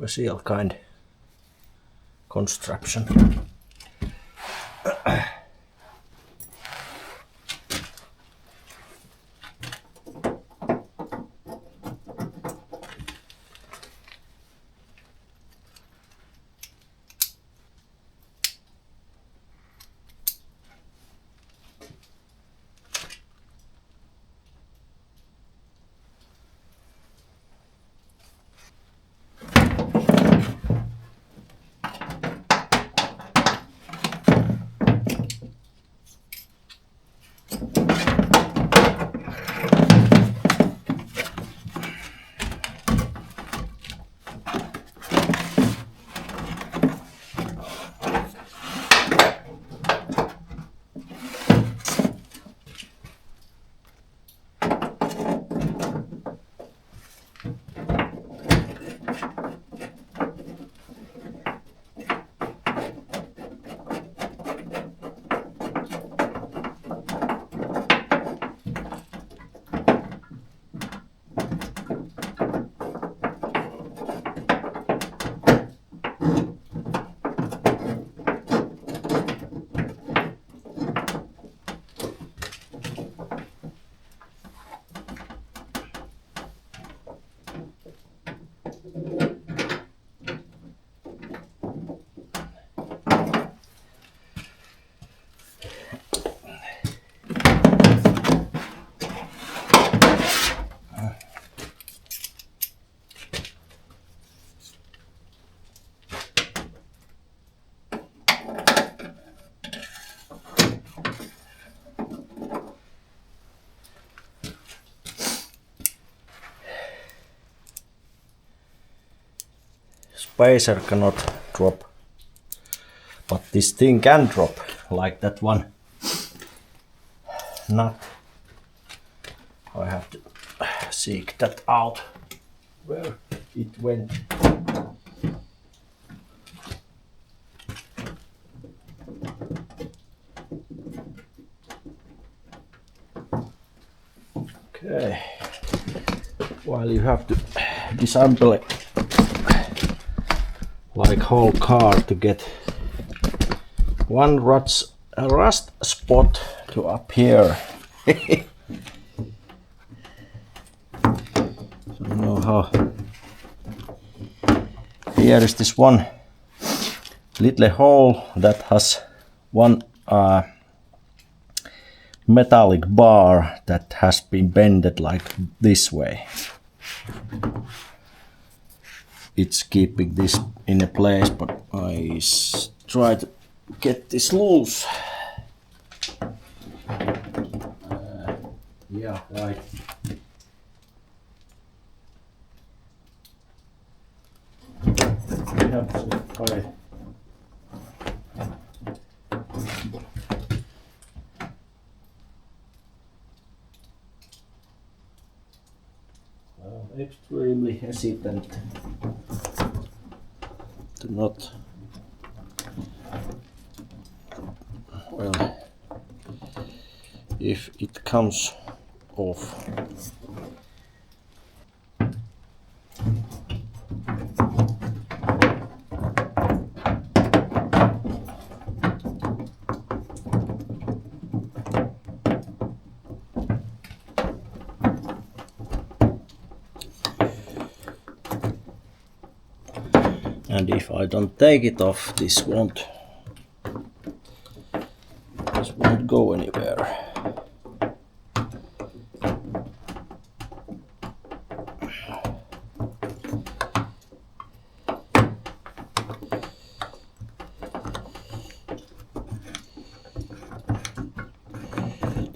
special kind construction. Spacer cannot drop, but this thing can drop, like that one nut. I have to seek that out, where it went. Okay, while you have to disassemble it like whole car to get one rust spot to appear. So you know how. Here is this one little hole that has one metallic bar that has been bended like this way. It's keeping this in a place, but I try to get this loose. Yeah, right. We have to try. Extremely hesitant to not, well, if it comes off. And if I don't take it off, this won't go anywhere.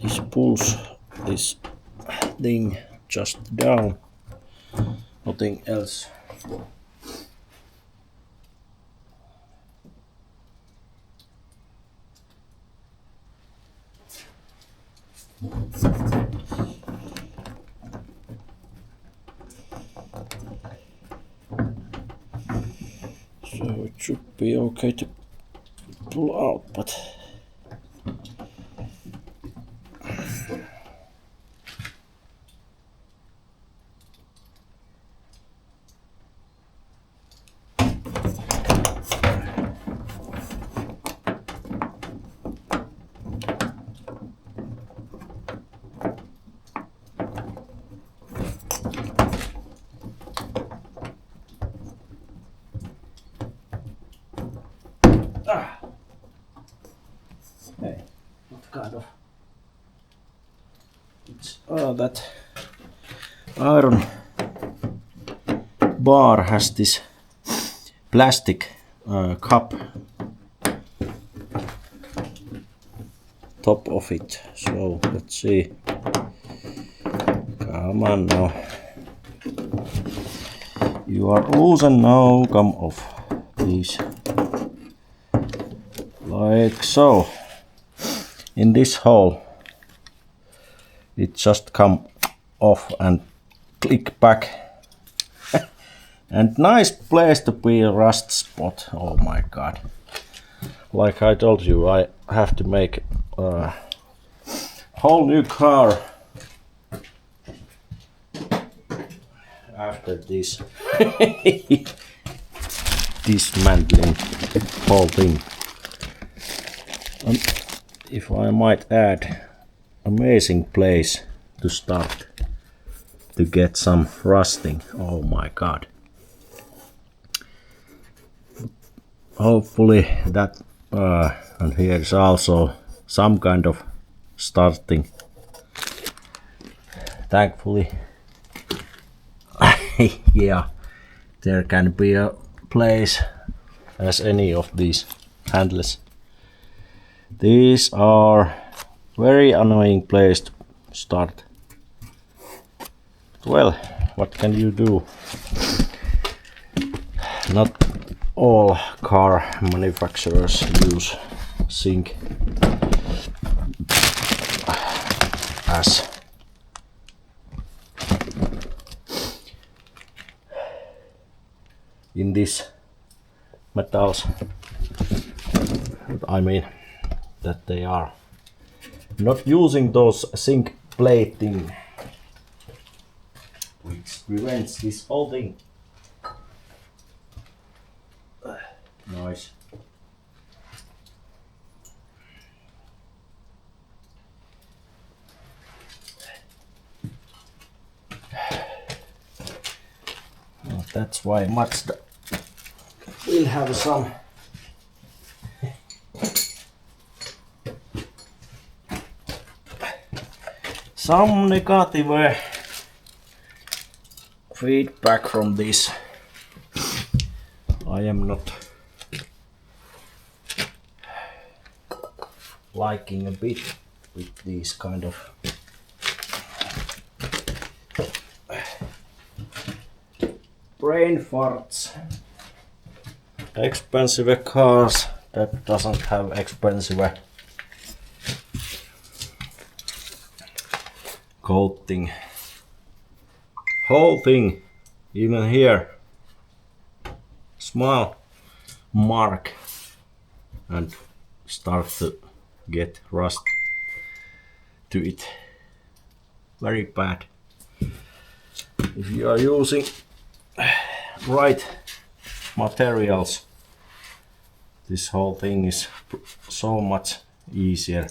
This pulls this thing just down, nothing else. So it should be okay to pull out, but that iron bar has this plastic cup top of it. So let's see. Come on now. You are loosen now. Come off, please. Like so. In this hole, it just come off and click back. And nice place to be a rust spot. Oh my god. Like I told you, I have to make a whole new car after this dismantling whole thing. And if I might add, amazing place to start to get some rusting. Oh my god. Hopefully that and here is also some kind of starting. Thankfully yeah, there can be a place as any of these handles. These are very annoying place to start. Well, what can you do? Not all car manufacturers use zinc as in these metals. I mean that they are not using those zinc plating, which prevents this whole thing. Nice. Well, that's why Mazda will have some negative feedback from this. I am not liking a bit with these kind of brain farts. Expensive cars that doesn't have expensive coating. Whole thing, even here, small mark and start to get rust to it. Very bad. If you are using right materials, this whole thing is so much easier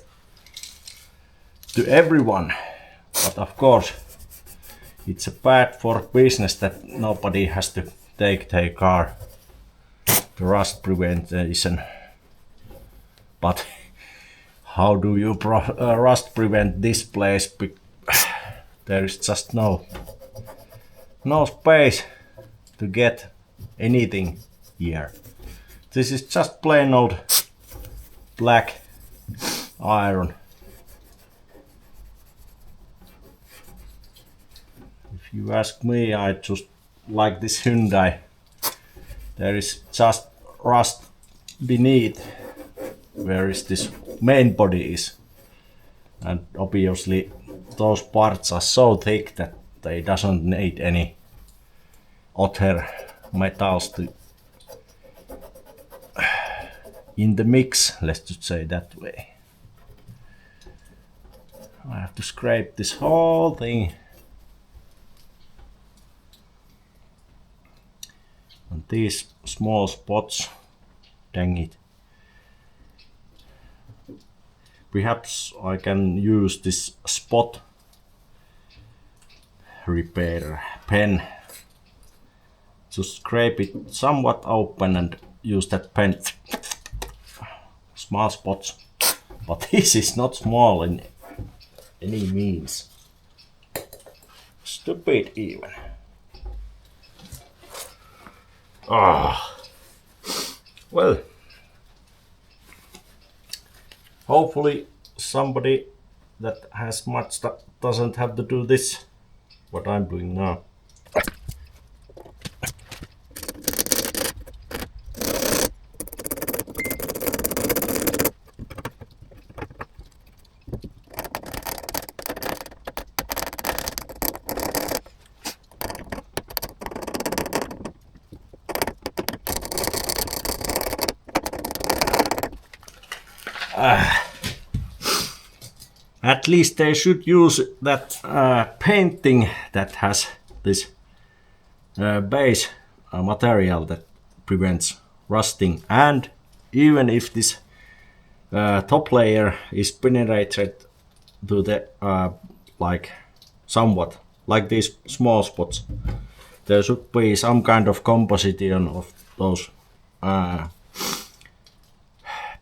to everyone. But of course, it's bad for business that nobody has to take their car to rust prevention. But how do you rust prevent this place? There is just no space to get anything here. This is just plain old black iron. If you ask me, I just like this Hyundai. There is just rust beneath where is this main body is, and obviously those parts are so thick that they doesn't need any other metals to in the mix, let's just say that way. I have to scrape this whole thing. And these small spots, dang it. Perhaps I can use this spot repair pen to scrape it somewhat open and use that pen. Small spots, but this is not small in any means. stupid even. Ah. Well, hopefully somebody that has Mazda doesn't have to do this, what I'm doing now. At least they should use that painting that has this base material that prevents rusting, and even if this top layer is penetrated to the like somewhat like these small spots, there should be some kind of composition of those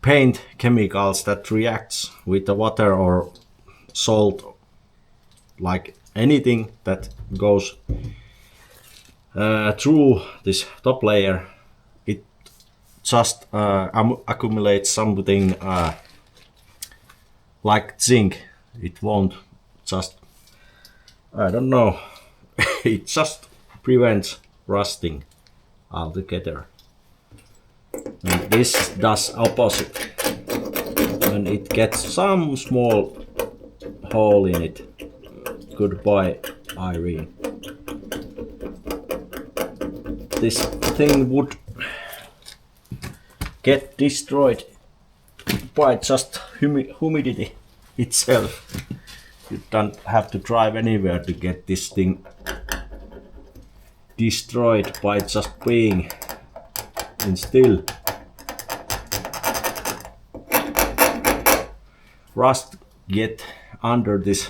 paint chemicals that reacts with the water or salt, like anything that goes through this top layer. It just accumulates something like zinc. It won't just, I don't know, it just prevents rusting altogether. And this does opposite. When it gets some small hole in it, goodbye Irene. This thing would get destroyed by just humidity itself. You don't have to drive anywhere to get this thing destroyed by just being in still. Rust get under this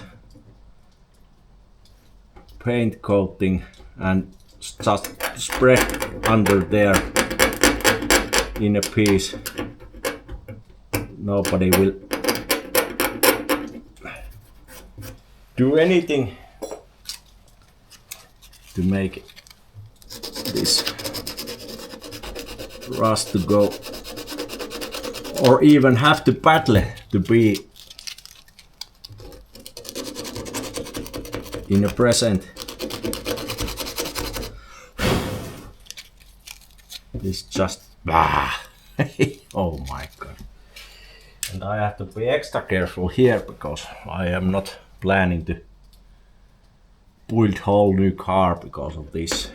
paint coating and just spread under there in a piece. Nobody will do anything to make this rust to go, or even have to battle to be in a present. This just oh my god. And I have to be extra careful here because I am not planning to build whole new car because of this.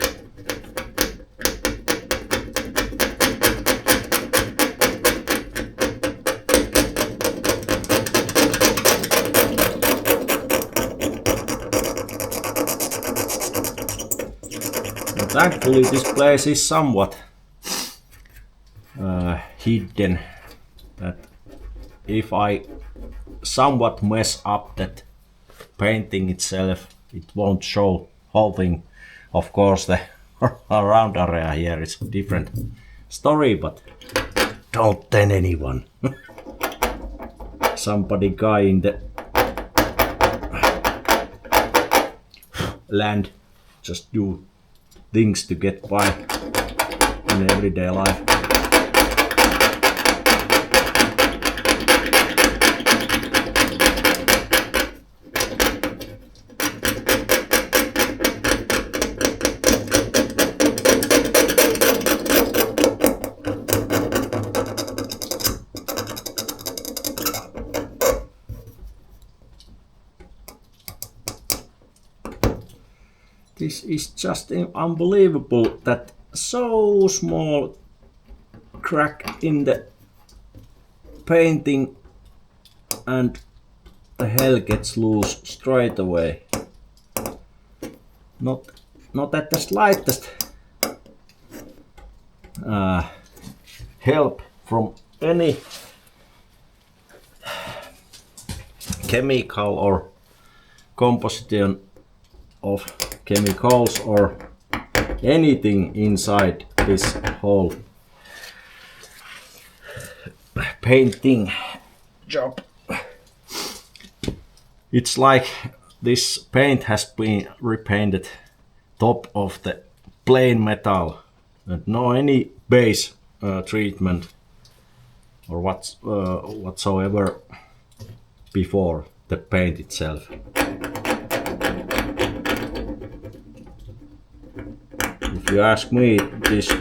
And thankfully this place is somewhat hidden, that if I somewhat mess up that painting itself, it won't show whole thing. Of course the around area here is a different story, but don't tell anyone. Somebody guy in the land just do things to get by in everyday life. This is just unbelievable that so small crack in the painting and the hell gets loose straight away. Not at the slightest help from any chemical or composition of chemicals or anything inside this whole painting job. It's like this paint has been repainted top of the plain metal and no any base treatment or whatsoever before the paint itself. If you ask me, these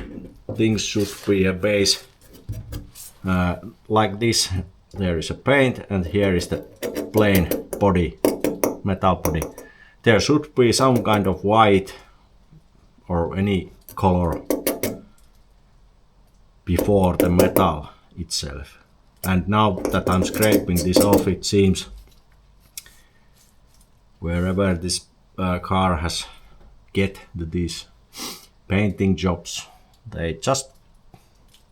things should be a base like this. There is a paint and here is the plain body, metal body. There should be some kind of white or any color before the metal itself. And now that I'm scraping this off, it seems wherever this car has get these painting jobs, they just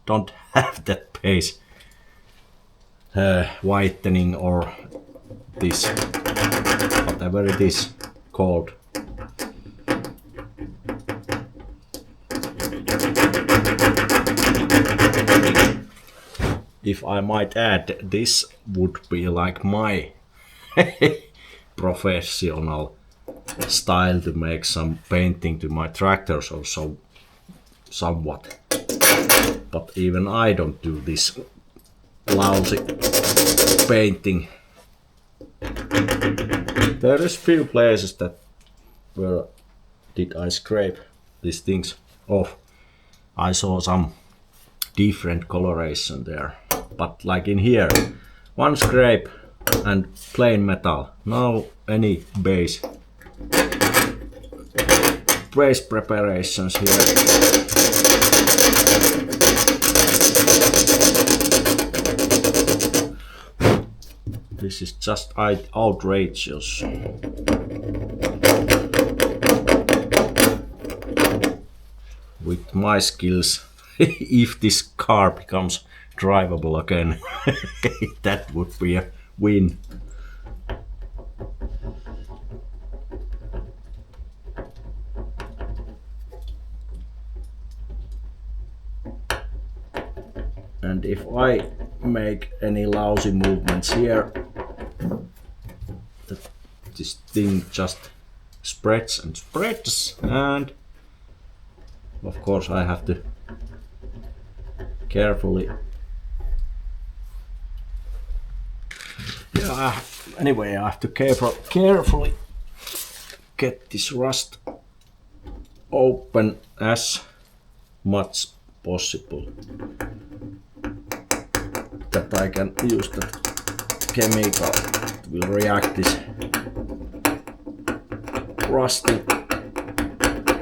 don't have that base whitening or this whatever it is called. If I might add, this would be like my professional style to make some painting to my tractors or so, somewhat. But even I don't do this lousy painting. There is few places that where did I scrape these things off. I saw some different coloration there, but like in here, one scrape and plain metal, no any base preparations here. This is just outrageous. With my skills, if this car becomes drivable again, that would be a win. And if I make any lousy movements here, this thing just spreads and spreads, and of course I have to carefully, anyway I have to carefully get this rust open as much possible, that I can use that chemical that will react this rusty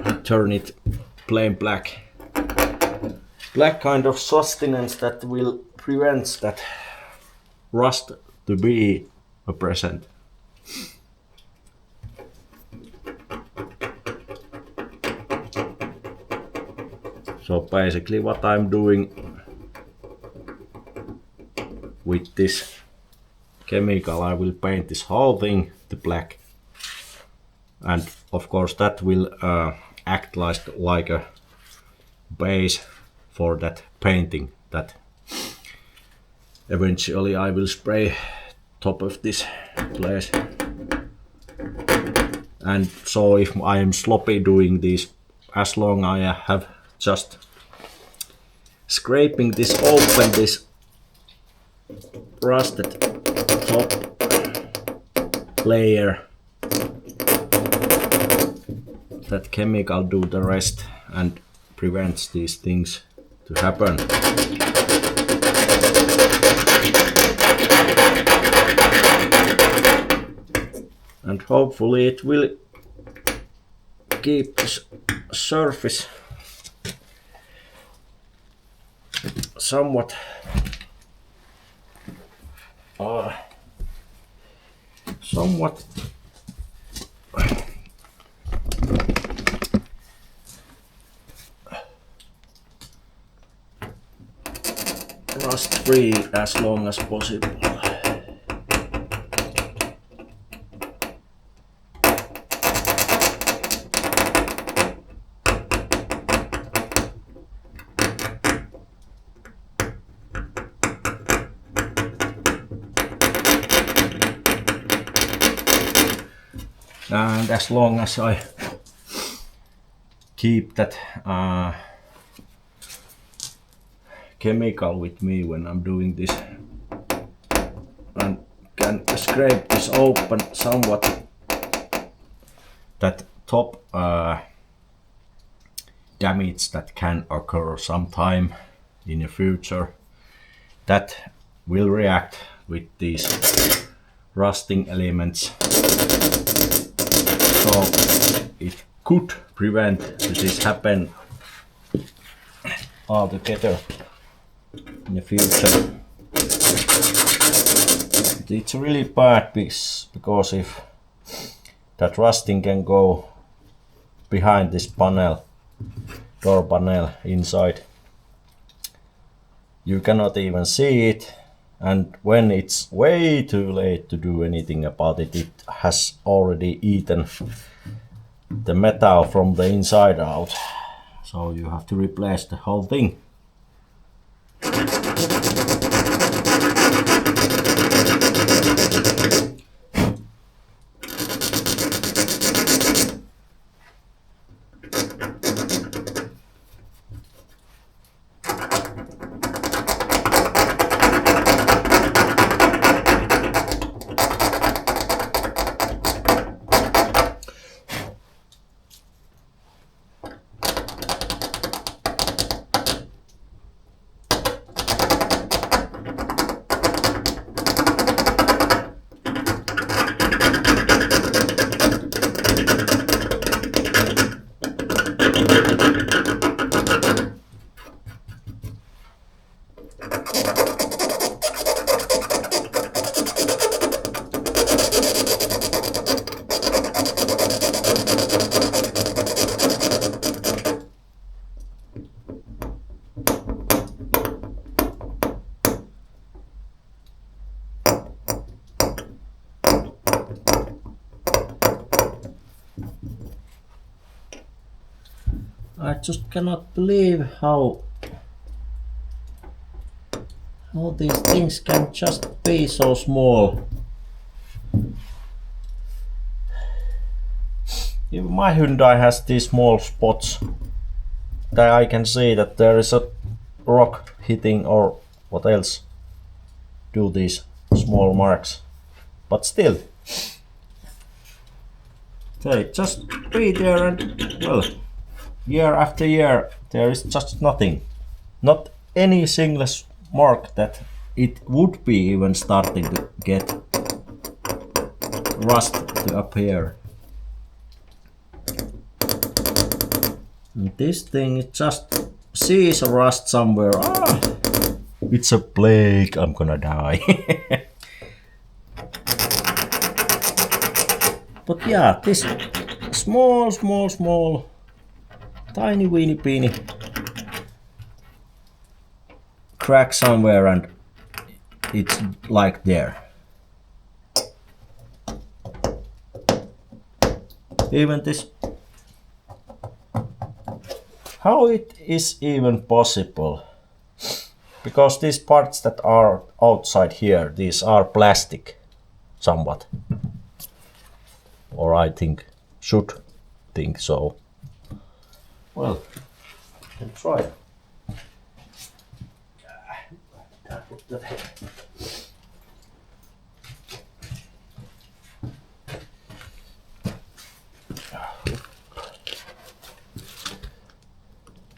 and turn it plain black. Black kind of sustenance that will prevent that rust to be a present. So basically what I'm doing with this chemical, I will paint this whole thing to black, and of course that will act like a base for that painting that eventually I will spray top of this place. And so if I am sloppy doing this, as long I have just scraping this open, this rusted top layer, that chemical do the rest and prevents these things to happen. And hopefully it will keep this surface somewhat rust free as long as possible. And as long as I keep that chemical with me when I'm doing this and can scrape this open somewhat, that top damage that can occur sometime in the future, that will react with these rusting elements. So it could prevent this happen altogether in the future. It's really bad because if that rusting can go behind this panel, door panel inside, you cannot even see it, and when it's way too late to do anything about it, it has already eaten the metal from the inside out. So you have to replace the whole thing. I just cannot believe how these things can just be so small. Even my Hyundai has these small spots that I can see that there is a rock hitting or what else do these small marks. But still, they just be there, and well, year after year there is just nothing. Not any single mark that it would be even starting to get rust to appear. And this thing, it just sees a rust somewhere. Ah, it's a plague, I'm gonna die. But yeah, this small, tiny weeny peeny crack somewhere, and it's like there. Even this, how it is even possible? Because these parts that are outside here, these are plastic somewhat, or I should think so. Well, I can try.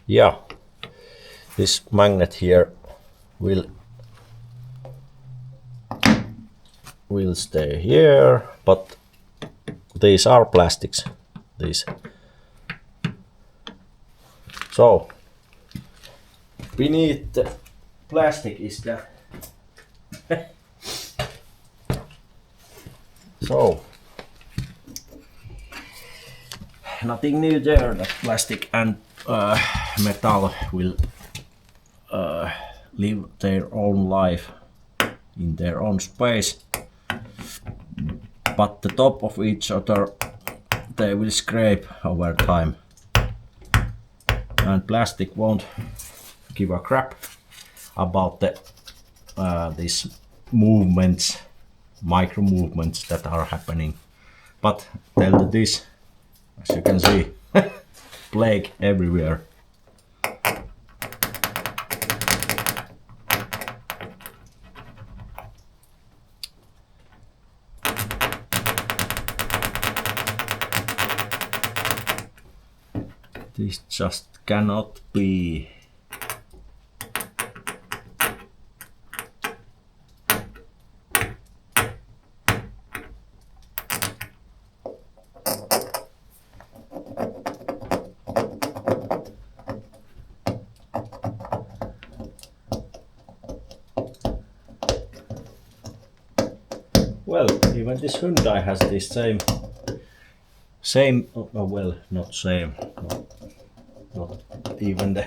Yeah, this magnet here will stay here, but these are plastics. These. So beneath the plastic is that. So nothing new there. That plastic and metal will live their own life in their own space, but the top of each other, they will scrape over time, and plastic won't give a crap about these movements, micro movements that are happening. but tell to this, as you can see, plague everywhere. This just cannot be. Well, even this Hyundai has this same, well, not same, not even the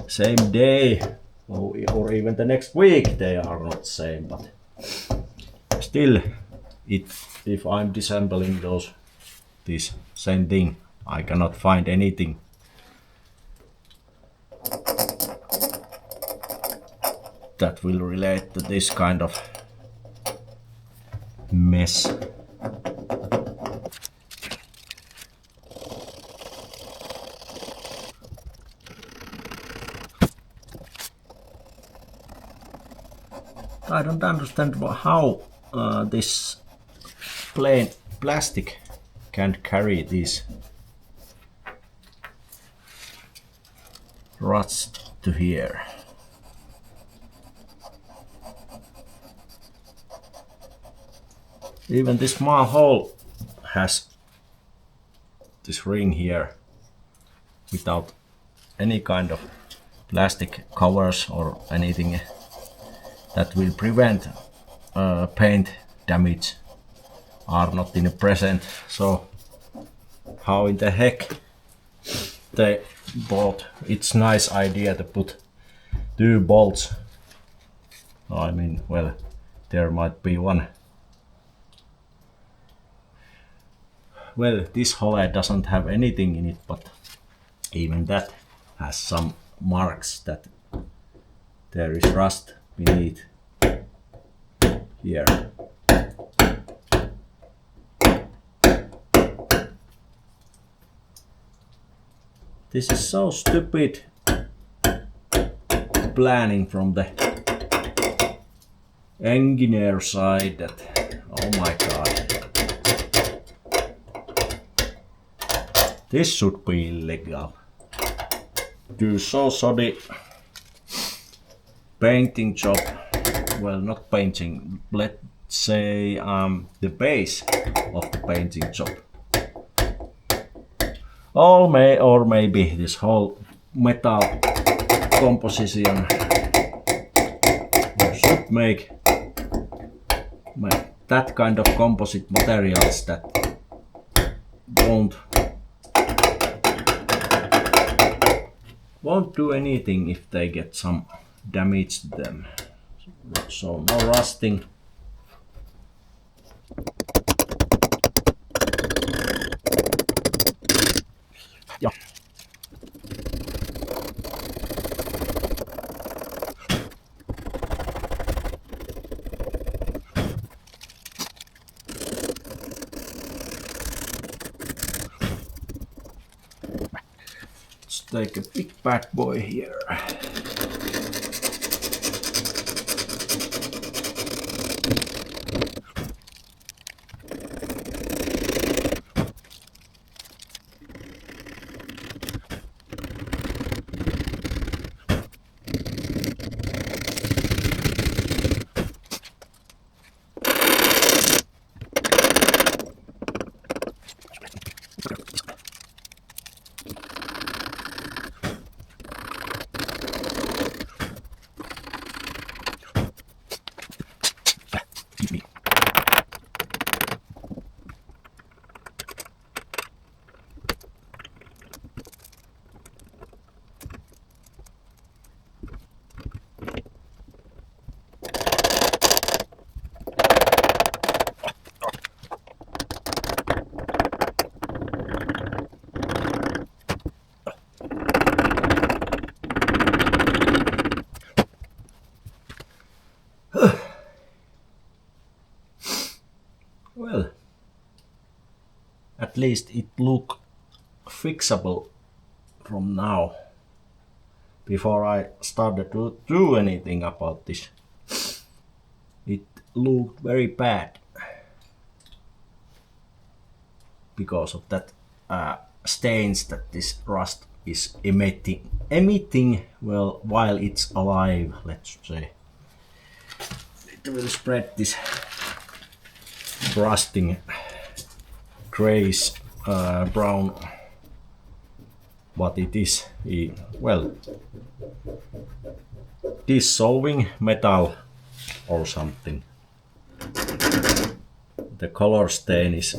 same day, or even the next week they are not same, but still, if I'm disassembling this same thing, I cannot find anything. That will relate to this kind of mess. I don't understand how this plain plastic can carry these rods to here. Even this small hole has this ring here without any kind of plastic covers or anything that will prevent paint damage are not in the present. So how in the heck they bought? It's nice idea to put 2 bolts. I mean, well, there might be one. Well, this hole doesn't have anything in it, but even that has some marks that there is rust beneath here. This is so stupid planning from the engineer side that, oh my god. This should be illegal. Do so shoddy painting job. Well, not painting. Let's say the base of the painting job. Or maybe this whole metal composition should make that kind of composite materials that won't do anything if they get some damage to them. So no rusting. Yeah. Let's take a big bad boy here. at least it look fixable from now. Before I started to do anything about this, it looked very bad because of that stains that this rust is emitting well while it's alive, let's say. It will spread this rusting grayish brown, what it is, well, dissolving metal or something. The color stain is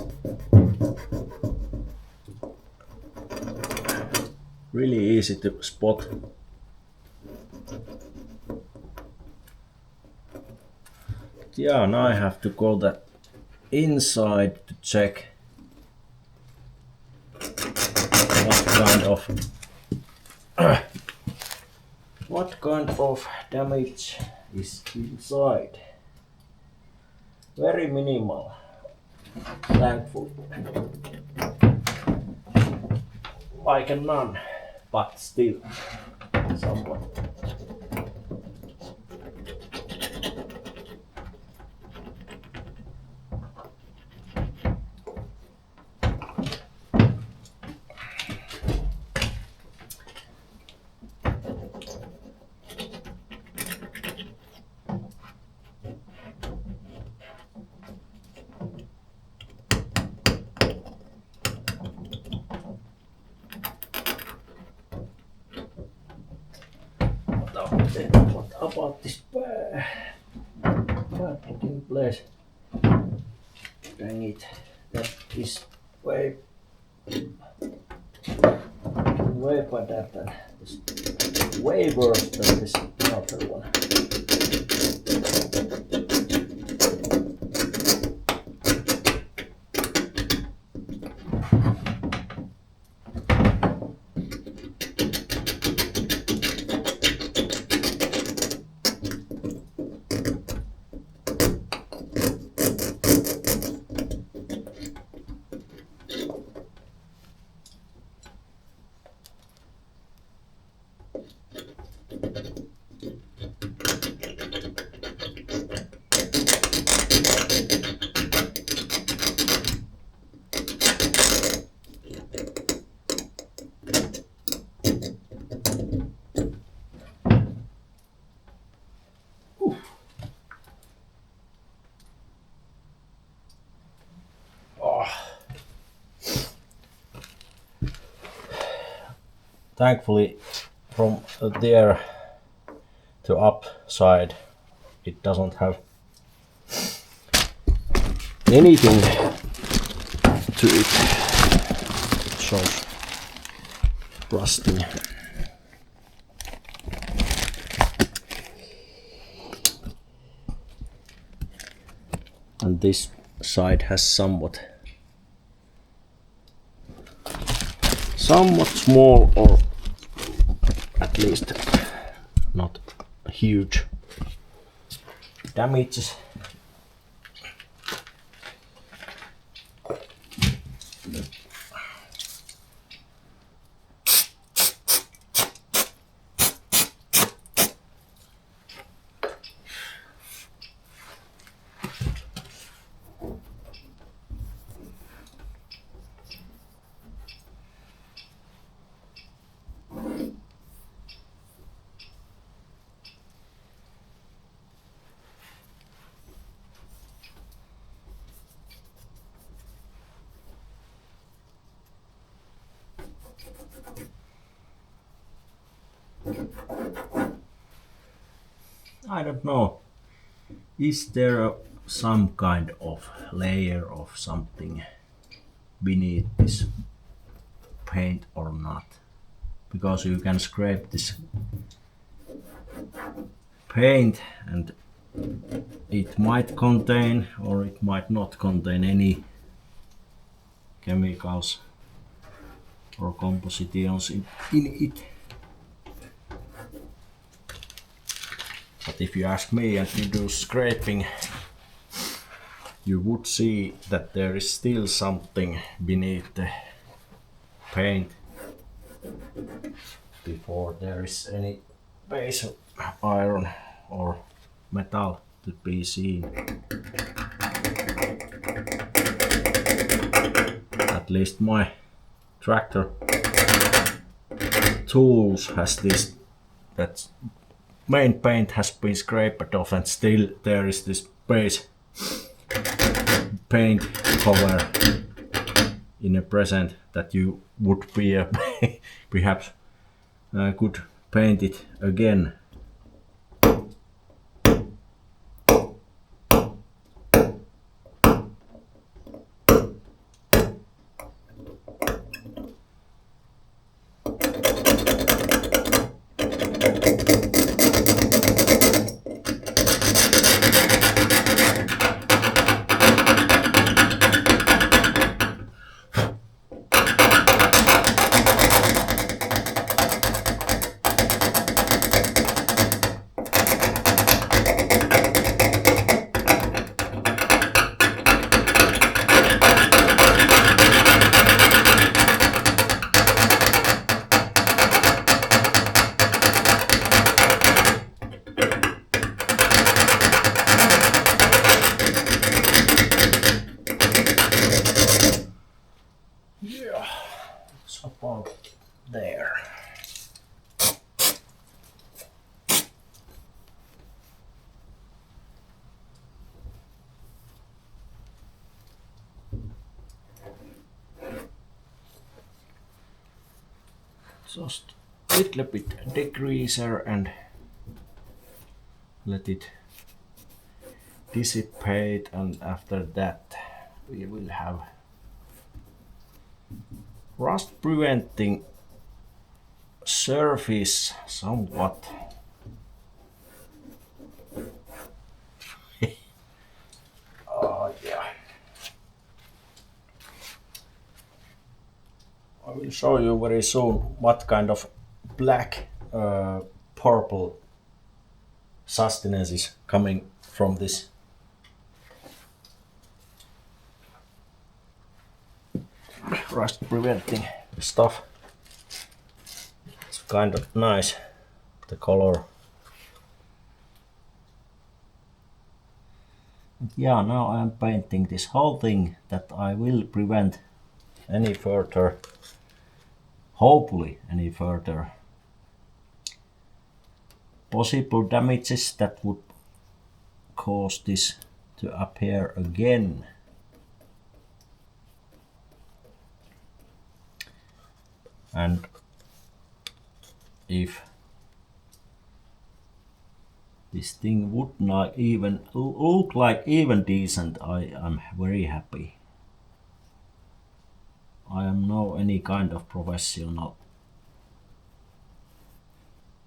really easy to spot. Yeah, now I have to go that inside to check what kind of damage is inside. Very minimal, thankfully. Like a none, but still somewhat. What about this padlock in place? Dang it, that is way better than this, way worse than this other one. Thankfully, from there to upside, it doesn't have anything to it. It shows rusting. And this side has somewhat small, or at least not huge damages. I don't know. Is there some kind of layer of something beneath this paint or not? Because you can scrape this paint and it might contain or it might not contain any chemicals or compositions in it. But if you ask me and you do scraping, you would see that there is still something beneath the paint before there is any base of iron or metal to be seen. At least my tractor tools has this, that main paint has been scraped off and still there is this base paint cover in a present that you would be perhaps could paint it again. It's about there. Just a little bit degreaser and let it dissipate, and after that we will have rust preventing surface somewhat. Oh yeah. I will show you very soon what kind of black purple sustenance is coming from this rust preventing stuff. It's kind of nice, the color. Yeah, now I'm painting this whole thing that I will prevent any further, hopefully any further possible damages that would cause this to appear again. And if this thing would not even look like even decent, I am very happy. I am no any kind of professional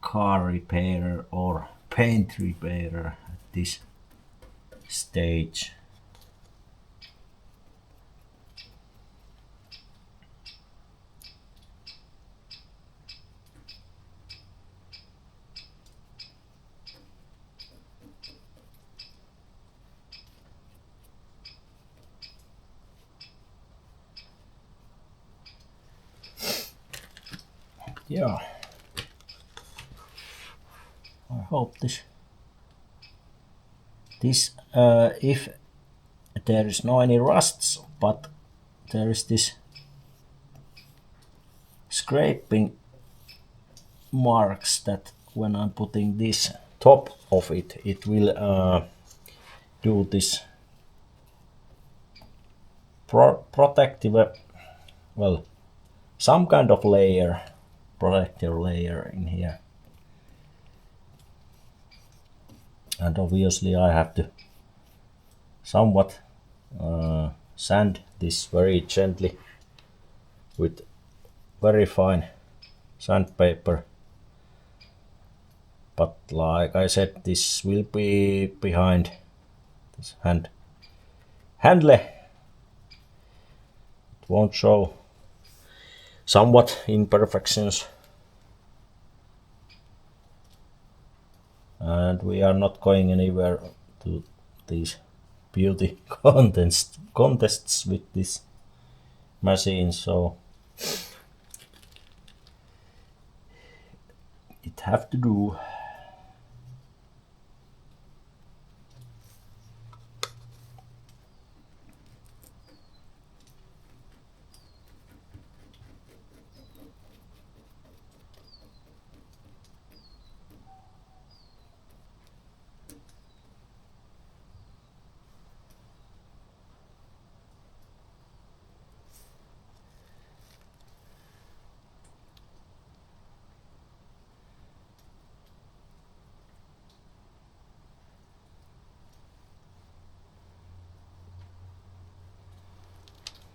car repairer or paint repairer at this stage. Yeah, I hope this if there is no any rusts, but there is this scraping marks that when I'm putting this top of it, it will do this protective, well, some kind of layer, protective layer in here. And obviously I have to somewhat sand this very gently with very fine sandpaper. But like I said, this will be behind this handle. It won't show somewhat imperfections. And we are not going anywhere to these beauty contests with this machine, so it have to do.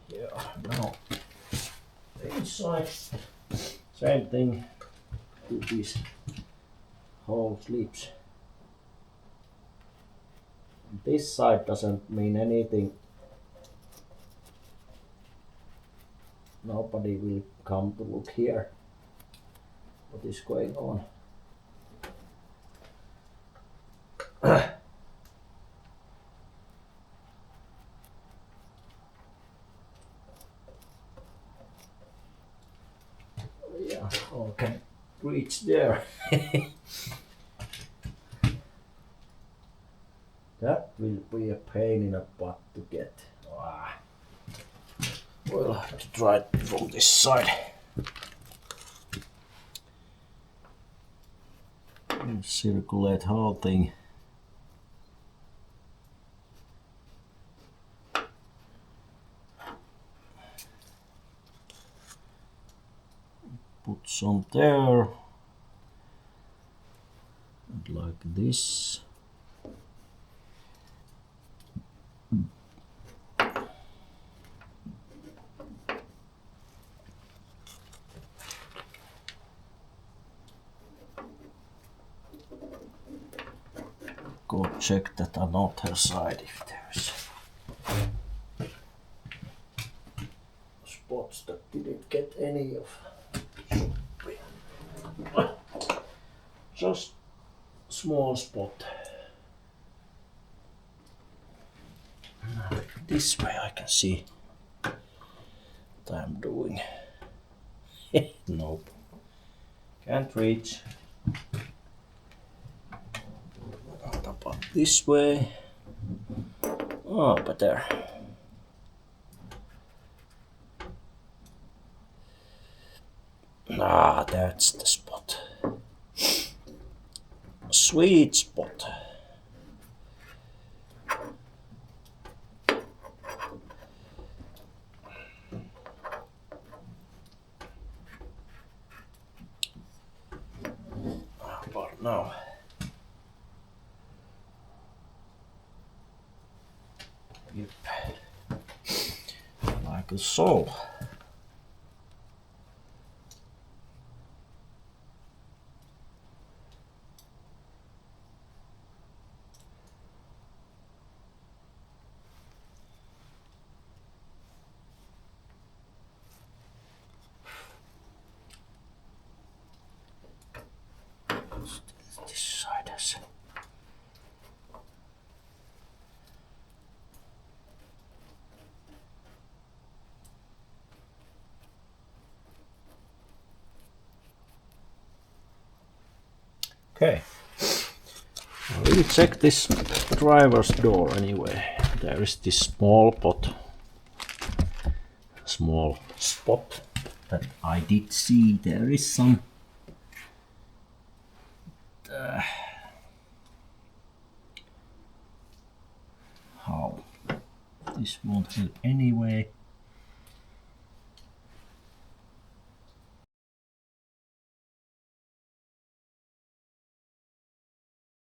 Yeah, now inside, same thing to these whole slips. This side doesn't mean anything. Nobody will come to look here. What is going on? Yeah, all can reach there. That will be a pain in the butt to get. Ah. We'll have to try it from this side. Circulate whole thing. Put some there. And like this. Go check that another side if there's spots that didn't get any of. Just small spot. This way I can see what I'm doing. Nope. Can't reach. What about this way? Oh, but there. Ah, that's the spot. Sweet spot. But now. Yep. Like so. This side has. Okay. We'll check this driver's door anyway. There is this small spot that I did see. There is some how this won't help anyway.